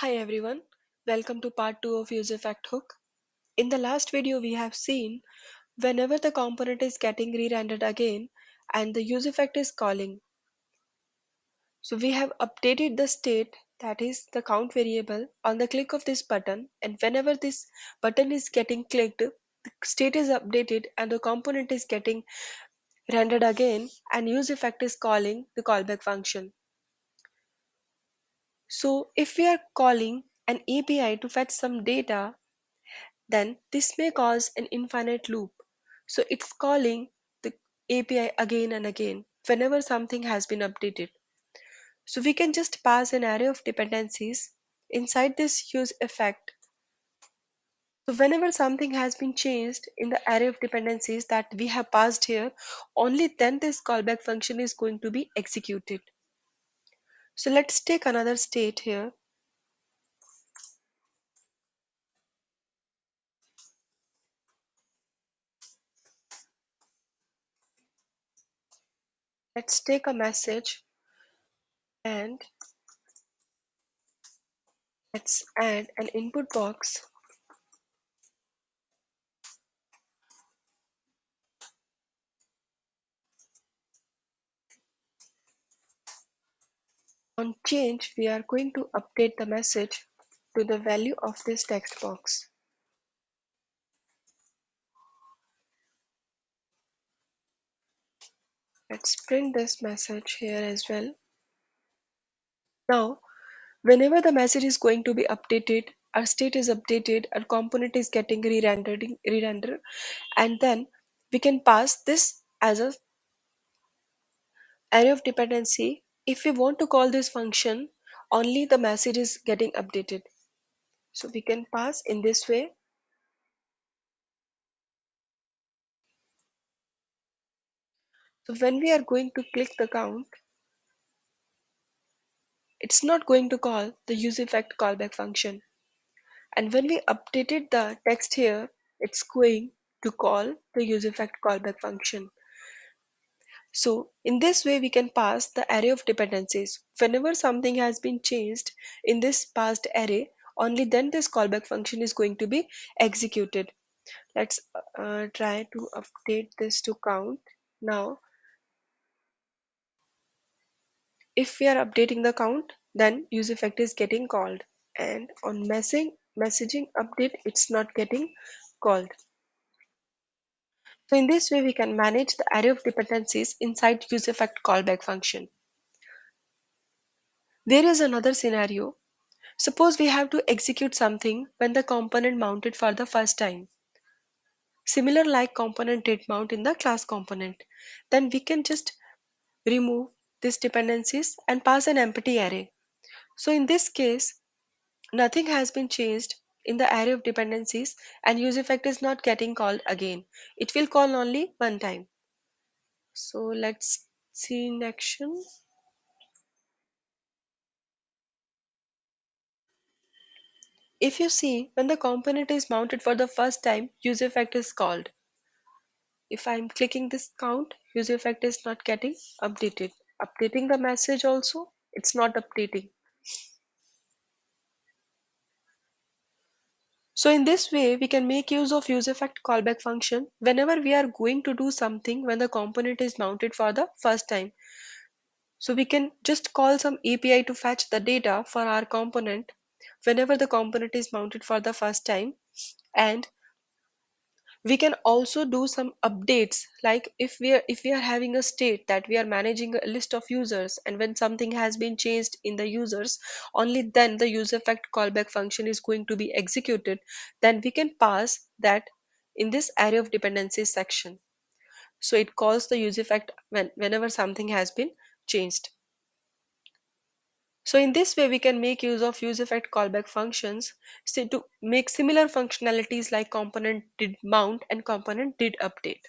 Hi everyone, welcome to part 2 of useEffect hook. In the last video we have seen whenever the component is getting re-rendered again and the useEffect is calling. So we have updated the state, that is the count variable, on the click of this button, and whenever this button is getting clicked, the state is updated and the component is getting rendered again and useEffect is calling the callback function. So if we are calling an API to fetch some data, then this may cause an infinite loop. So it's calling the API again and again whenever something has been updated. So we can just pass an array of dependencies inside this use effect. So whenever something has been changed in the array of dependencies that we have passed here, only then this callback function is going to be executed. So let's take another state here. Let's take a message and let's add an input box. On change, we are going to update the message to the value of this text box. Let's print this message here as well. Now, whenever the message is going to be updated, our state is updated, our component is getting re-rendered, and then we can pass this as a array of dependency. If we want to call this function, only the message is getting updated. So we can pass in this way. So when we are going to click the count, it's not going to call the useEffect callback function. And when we updated the text here, it's going to call the useEffect callback function. So in this way, we can pass the array of dependencies. Whenever something has been changed in this passed array, only then this callback function is going to be executed. Let's try to update this to count. Now, if we are updating the count, then useEffect is getting called. And on messaging update, it's not getting called. So in this way, we can manage the array of dependencies inside useEffect callback function. There is another scenario. Suppose we have to execute something when the component mounted for the first time. Similar like component did mount in the class component. Then we can just remove these dependencies and pass an empty array. So in this case, nothing has been changed in the array of dependencies and useEffect is not getting called again. It will call only one time. So let's see in action. If you see, when the component is mounted for the first time, useEffect is called. If I'm clicking this count, useEffect is not getting updated. Updating the message also, it's not updating. So in this way, we can make use of useEffect callback function whenever we are going to do something when the component is mounted for the first time. So we can just call some API to fetch the data for our component whenever the component is mounted for the first time, and we can also do some updates, like if we are having a state that we are managing a list of users, and when something has been changed in the users, only then the useEffect callback function is going to be executed. Then we can pass that in this array of dependencies section. So it calls the useEffect whenever something has been changed. So in this way, we can make use of useEffect callback functions to make similar functionalities like component did mount and component did update.